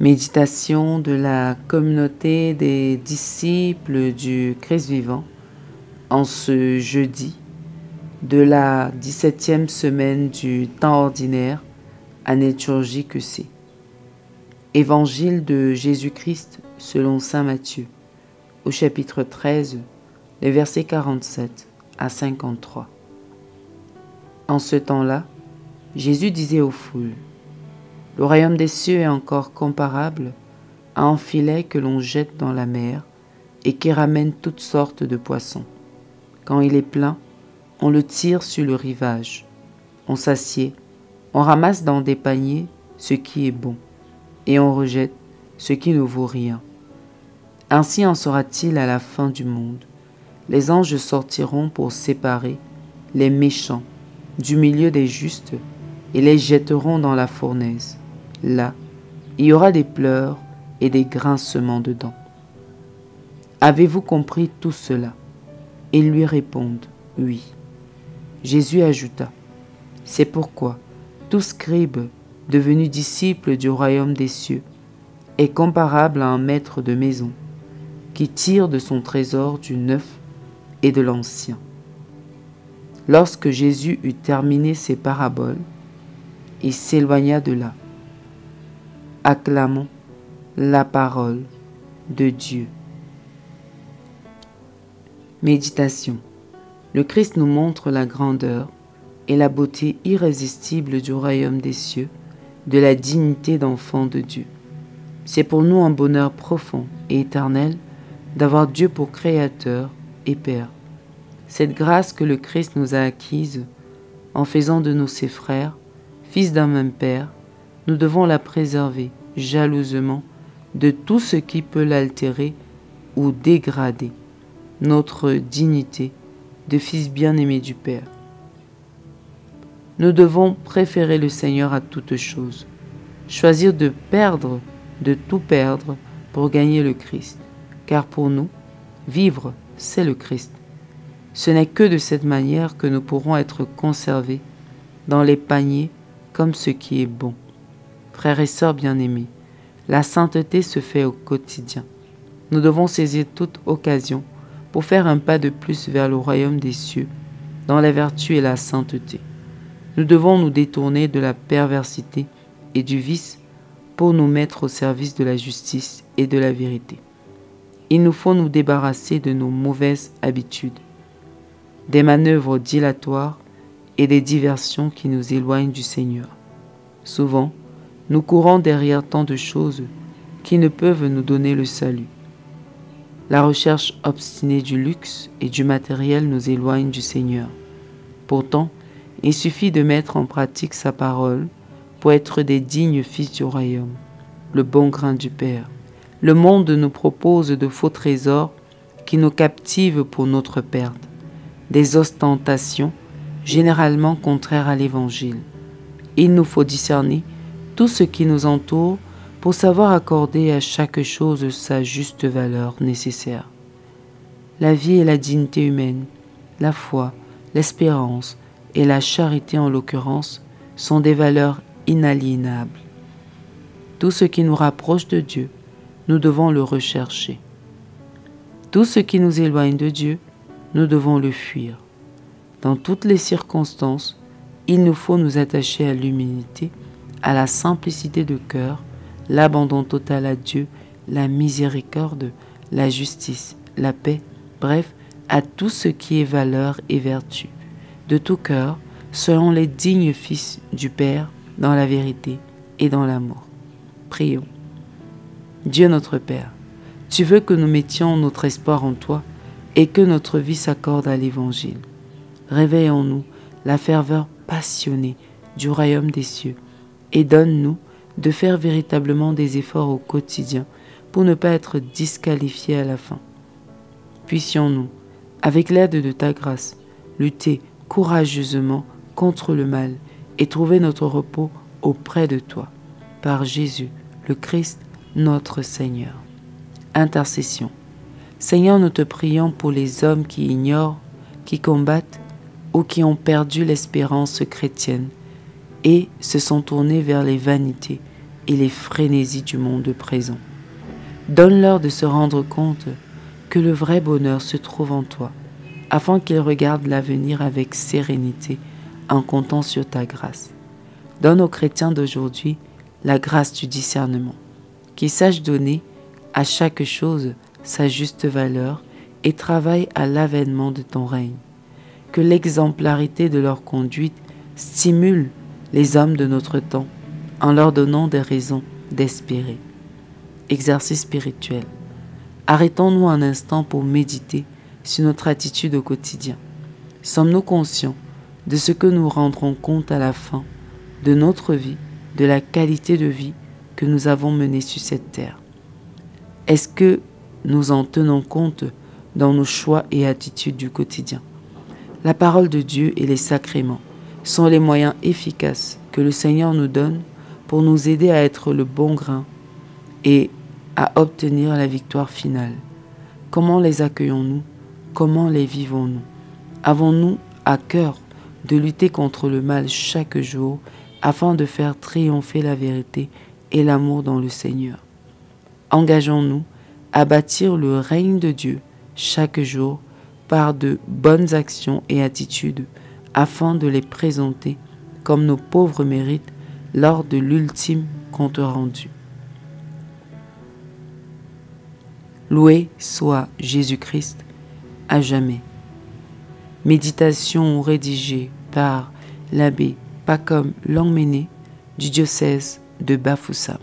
Méditation de la communauté des disciples du Christ vivant en ce jeudi de la 17e semaine du temps ordinaire, année liturgique C. Évangile de Jésus-Christ selon saint Matthieu, au chapitre 13, les versets 47 à 53. En ce temps-là, Jésus disait aux foules: le royaume des cieux est encore comparable à un filet que l'on jette dans la mer et qui ramène toutes sortes de poissons. Quand il est plein, on le tire sur le rivage. On s'assied, on ramasse dans des paniers ce qui est bon et on rejette ce qui ne vaut rien. Ainsi en sera-t-il à la fin du monde. Les anges sortiront pour séparer les méchants du milieu des justes et les jetteront dans la fournaise. Là, il y aura des pleurs et des grincements de dents. Avez-vous compris tout cela? Ils lui répondent: oui. Jésus ajouta: c'est pourquoi tout scribe devenu disciple du royaume des cieux est comparable à un maître de maison qui tire de son trésor du neuf et de l'ancien. Lorsque Jésus eut terminé ses paraboles, il s'éloigna de là. Acclamons la parole de Dieu. Méditation. Le Christ nous montre la grandeur et la beauté irrésistible du royaume des cieux, de la dignité d'enfant de Dieu. C'est pour nous un bonheur profond et éternel d'avoir Dieu pour Créateur et Père. Cette grâce que le Christ nous a acquise en faisant de nous ses frères, fils d'un même Père, nous devons la préserver jalousement de tout ce qui peut l'altérer ou dégrader notre dignité de fils bien-aimé du Père. Nous devons préférer le Seigneur à toute chose, choisir de tout perdre pour gagner le Christ, car pour nous, vivre, c'est le Christ. Ce n'est que de cette manière que nous pourrons être conservés dans les paniers comme ce qui est bon. Frères et sœurs bien-aimés, la sainteté se fait au quotidien. Nous devons saisir toute occasion pour faire un pas de plus vers le royaume des cieux, dans la vertu et la sainteté. Nous devons nous détourner de la perversité et du vice pour nous mettre au service de la justice et de la vérité. Il nous faut nous débarrasser de nos mauvaises habitudes, des manœuvres dilatoires et des diversions qui nous éloignent du Seigneur. Souvent, nous courons derrière tant de choses qui ne peuvent nous donner le salut. La recherche obstinée du luxe et du matériel nous éloigne du Seigneur. Pourtant, il suffit de mettre en pratique sa parole pour être des dignes fils du royaume, le bon grain du Père. Le monde nous propose de faux trésors qui nous captivent pour notre perte, des ostentations généralement contraires à l'Évangile. Il nous faut discerner tout ce qui nous entoure pour savoir accorder à chaque chose sa juste valeur nécessaire. La vie et la dignité humaine, la foi, l'espérance et la charité en l'occurrence sont des valeurs inaliénables. Tout ce qui nous rapproche de Dieu, nous devons le rechercher. Tout ce qui nous éloigne de Dieu, nous devons le fuir. Dans toutes les circonstances, il nous faut nous attacher à l'humilité, à la simplicité de cœur, l'abandon total à Dieu, la miséricorde, la justice, la paix, bref, à tout ce qui est valeur et vertu. De tout cœur, soyons les dignes fils du Père dans la vérité et dans l'amour. Prions. Dieu notre Père, tu veux que nous mettions notre espoir en toi et que notre vie s'accorde à l'Évangile. Réveille en nous la ferveur passionnée du royaume des cieux et donne-nous de faire véritablement des efforts au quotidien pour ne pas être disqualifiés à la fin. Puissions-nous, avec l'aide de ta grâce, lutter courageusement contre le mal et trouver notre repos auprès de toi, par Jésus, le Christ, notre Seigneur. Intercession. Seigneur, nous te prions pour les hommes qui ignorent, qui combattent ou qui ont perdu l'espérance chrétienne et se sont tournés vers les vanités et les frénésies du monde présent. Donne-leur de se rendre compte que le vrai bonheur se trouve en toi, afin qu'ils regardent l'avenir avec sérénité en comptant sur ta grâce. Donne aux chrétiens d'aujourd'hui la grâce du discernement, qu'ils sachent donner à chaque chose sa juste valeur et travaillent à l'avènement de ton règne. Que l'exemplarité de leur conduite stimule les hommes de notre temps en leur donnant des raisons d'espérer. Exercice spirituel. Arrêtons-nous un instant pour méditer sur notre attitude au quotidien. Sommes-nous conscients de ce que nous rendrons compte à la fin de notre vie, de la qualité de vie que nous avons menée sur cette terre? Est-ce que nous en tenons compte dans nos choix et attitudes du quotidien? La parole de Dieu et les sacrements sont les moyens efficaces que le Seigneur nous donne pour nous aider à être le bon grain et à obtenir la victoire finale. Comment les accueillons-nous? Comment les vivons-nous? Avons-nous à cœur de lutter contre le mal chaque jour afin de faire triompher la vérité et l'amour dans le Seigneur? Engageons-nous à bâtir le règne de Dieu chaque jour par de bonnes actions et attitudes afin de les présenter comme nos pauvres mérites lors de l'ultime compte rendu. Loué soit Jésus-Christ à jamais. Méditation rédigée par l'abbé Pacom Longmené du diocèse de Bafoussam.